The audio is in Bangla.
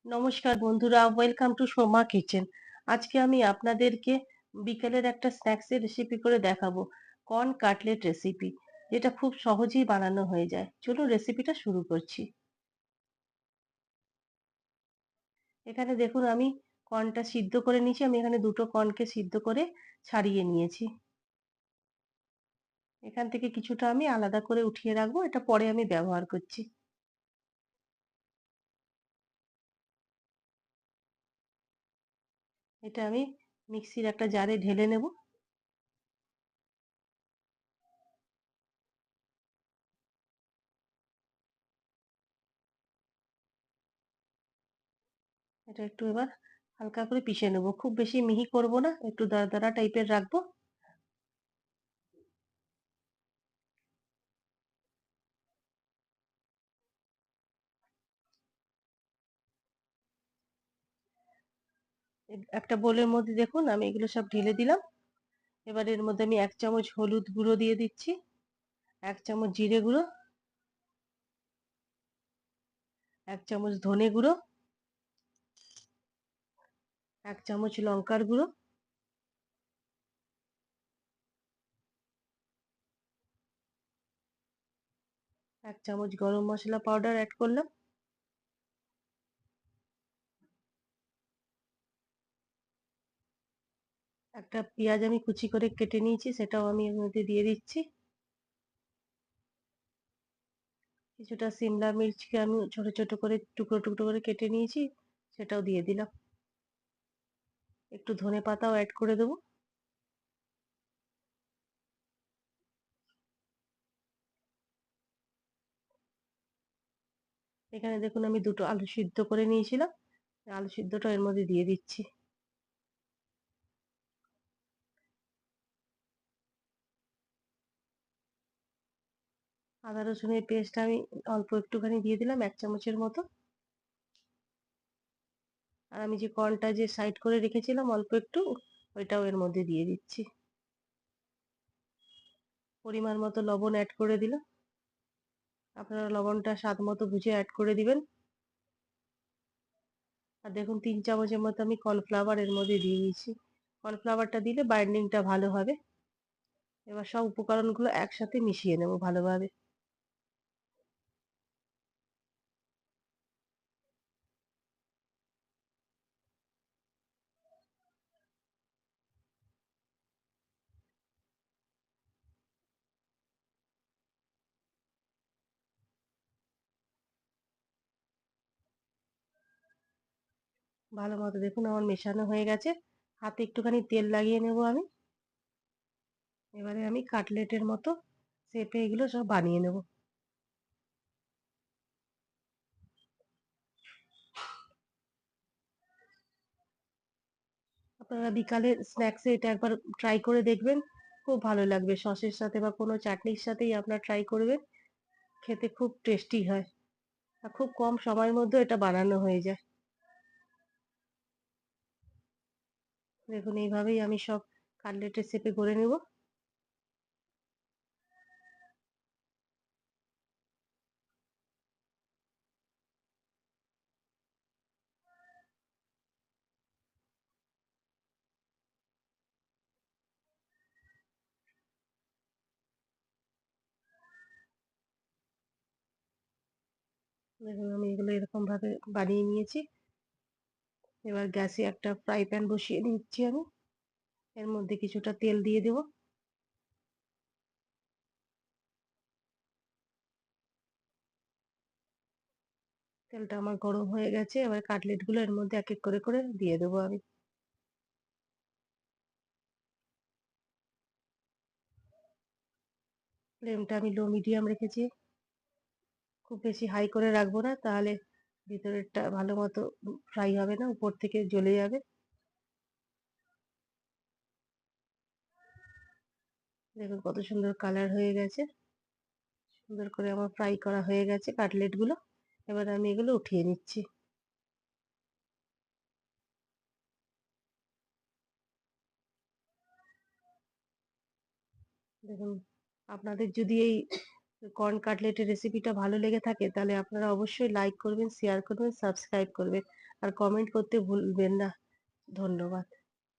নমস্কার বন্ধুরা, ওয়েলকাম টু সোমা কিচেন। আজকে আমি আপনাদেরকে বিকেলের একটা স্ন্যাক্সের রেসিপি করে দেখাবো, কর্ন কাটলেট রেসিপি, যেটা খুব সহজেই বানানো হয়ে যায়। চলুন রেসিপিটা শুরু করছি। এখানে দেখুন আমি কর্নটা সিদ্ধ করে নিয়েছি। আমি এখানে দুটো কর্নকে সিদ্ধ করে ছাড়িয়ে নিয়েছি। এখান থেকে কিছুটা আমি আলাদা করে উঠিয়ে রাখবো, এটা পরে আমি ব্যবহার করছি। এটা আমি মিক্সির একটা জারে ঢেলে নেব। এটা একটু এবার হালকা করে পিষে নেব, খুব বেশি মিহি করব না, একটু দারদারা টাইপের রাখবো। একটা বোলের মধ্যে দেখুন আমি এগুলো সব ঢেলে দিলাম। এবার এর মধ্যে আমি 1 চামচ হলুদ গুঁড়ো দিয়ে দিচ্ছি, 1 চামচ জিরে গুঁড়ো, 1 চামচ ধনে গুঁড়ো, 1 চামচ লঙ্কার গুঁড়ো, 1 চামচ গরম মশলা পাউডার অ্যাড করলাম। একটা পেঁয়াজ আমি কুচি করে কেটে নিয়েছি, সেটাও আমি এর মধ্যে দিয়ে দিচ্ছি। কিছুটা সিমলা মির্চকে আমি ছোট ছোট করে টুকরো টুকরো করে কেটে নিয়েছি, সেটাও দিয়ে দিলাম। একটু ধনে পাতাও অ্যাড করে দেবো। এখানে দেখুন আমি দুটো আলু সিদ্ধ করে নিয়েছিলাম, আলু সিদ্ধটা এর মধ্যে দিয়ে দিচ্ছি। আদা রসুনের পেস্ট আমি অল্প একটুখানি দিয়ে দিলাম, 1 চামচের মতো। আর আমি যে কর্নটা যে সাইড করে রেখেছিলাম অল্প একটু, ওইটাও এর মধ্যে দিয়ে দিচ্ছি। পরিমাণ মতো লবণ অ্যাড করে দিলাম। আপনারা লবণটা স্বাদ মতো বুঝে অ্যাড করে দিবেন। আর দেখুন 3 চামচের মতো আমি কর্নফ্লাওয়ার এর মধ্যে দিয়ে দিয়েছি। কর্নফ্লাওয়ারটা দিলে বাইন্ডিংটা ভালো হবে। এবার সব উপকরণগুলো একসাথে মিশিয়ে নেব ভালোভাবে। ভালো মতো দেখুন আমার মেশানো হয়ে গেছে। হাতে একটুখানি তেল লাগিয়ে নেব আমি। এবারে আমি কাটলেটের মতো শেপে এগুলো সব বানিয়ে নেব। আপনারা বিকালের স্ন্যাক্সে এটা একবার ট্রাই করে দেখবেন, খুব ভালো লাগবে। সসের সাথে বা কোনো চাটনির সাথেই আপনারা ট্রাই করবেন, খেতে খুব টেস্টি হয়। আর খুব কম সময়ের মধ্যে এটা বানানো হয়ে যায়। দেখুন এইভাবেই আমি সব কাটলেটের শেপে করে নেব। দেখুন আমি এগুলো এরকম ভাবে বানিয়ে নিয়েছি। এবার গ্যাসে একটা ফ্রাই প্যান বসিয়ে দিচ্ছি আমি। এর মধ্যে কিছুটা তেল দিয়ে দেব। তেলটা আমার গরম হয়ে গেছে, এবার কাটলেটগুলো এর মধ্যে এক এক করে করে দিয়ে দেবো আমি। ফ্লেমটা আমি লো মিডিয়াম রেখেছি, খুব বেশি হাই করে রাখবো না, তাহলে ভিতরেরটা ভালো মতো ফ্রাই হবে না, উপর থেকে জ্বলে যাবে। দেখুন কত সুন্দর কালার হয়ে গেছে। সুন্দর করে আমার ফ্রাই করা হয়ে গেছে কাটলেট গুলো। এবার আমি এগুলো উঠিয়ে নিচ্ছি। দেখুন আপনাদের যদি এই কর্ন কাটলেটের রেসিপিটা ভালো লেগে থাকে তাহলে আপনারা অবশ্যই লাইক করবেন, শেয়ার করবেন, সাবস্ক্রাইব করবেন আর কমেন্ট করতে ভুলবেন না। ধন্যবাদ।